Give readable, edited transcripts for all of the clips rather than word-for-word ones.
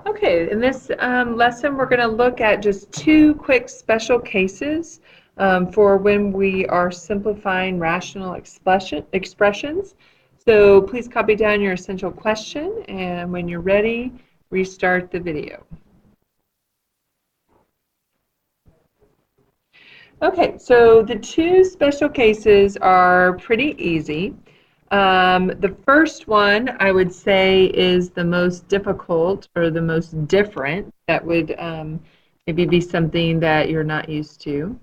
Okay, in this lesson, we're going to look at just two quick special cases for when we are simplifying rational expressions. So please copy down your essential question, and when you're ready, restart the video. Okay, so the two special cases are pretty easy. The first one I would say is the most difficult or the most different. That would maybe be something that you're not used to.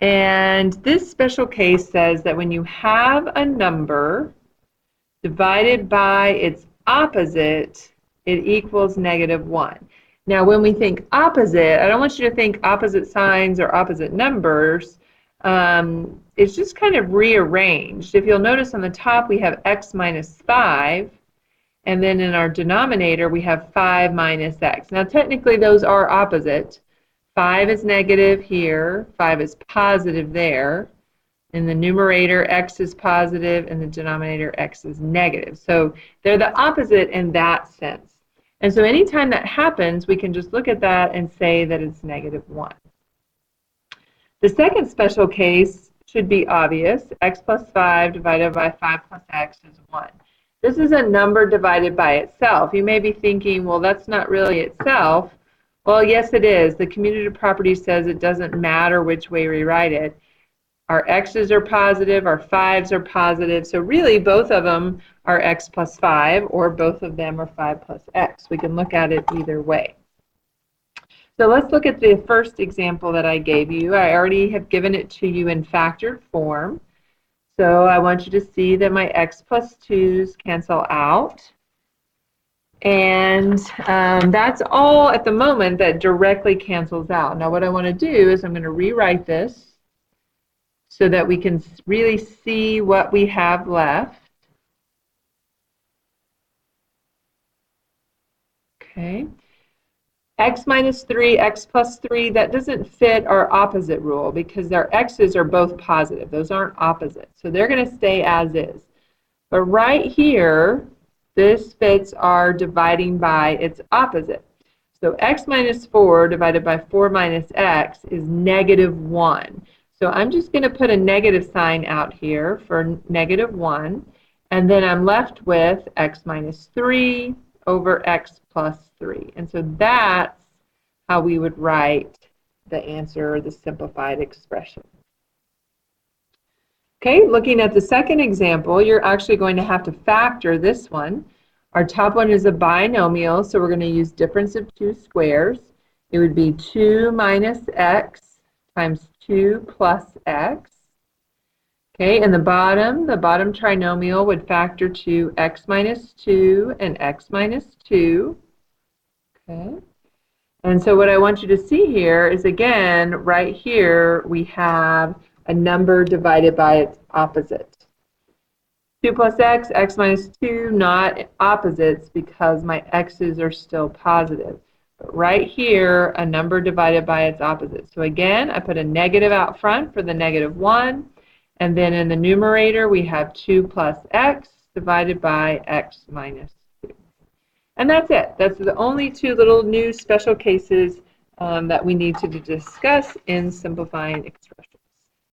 And this special case says that when you have a number divided by its opposite, it equals -1. Now, when we think opposite, I don't want you to think opposite signs or opposite numbers. It's just kind of rearranged. If you'll notice on the top, we have x minus 5, and then in our denominator, we have 5 minus x. Now, technically, those are opposite. 5 is negative here, 5 is positive there. In the numerator, x is positive, and the denominator, x is negative. So they're the opposite in that sense. And so anytime that happens, we can just look at that and say that it's -1. The second special case should be obvious. X plus 5 divided by 5 plus x is 1. This is a number divided by itself. You may be thinking, well, that's not really itself. Well, yes, it is. The commutative property says it doesn't matter which way we write it. Our x's are positive, our 5's are positive, so really both of them are x plus 5, or both of them are 5 plus x. We can look at it either way. So let's look at the first example that I gave you. I already have given it to you in factored form. So I want you to see that my x plus 2's cancel out. And that's all at the moment that directly cancels out. Now what I want to do is I'm going to rewrite this so that we can really see what we have left. Okay. X minus 3, x plus 3, that doesn't fit our opposite rule because our x's are both positive. Those aren't opposite. So they're going to stay as is. But right here, this fits our dividing by its opposite. So x minus 4 divided by 4 minus x is -1. So I'm just going to put a negative sign out here for -1, and then I'm left with x minus 3 over x plus 3. And so that's how we would write the answer, or the simplified expression. Okay, looking at the second example, you're actually going to have to factor this one. Our top one is a binomial, so we're going to use difference of two squares. It would be 2 minus x times 2 plus x. Okay, and the bottom trinomial would factor to x minus 2 and x minus 2. Okay, and so what I want you to see here is, again, right here we have a number divided by its opposite. 2 plus x, x minus 2, not opposites because my x's are still positive. But right here, a number divided by its opposite. So again, I put a negative out front for the -1. And then in the numerator, we have 2 plus x divided by x minus 2. And that's it. That's the only two little new special cases that we need to discuss in simplifying expressions.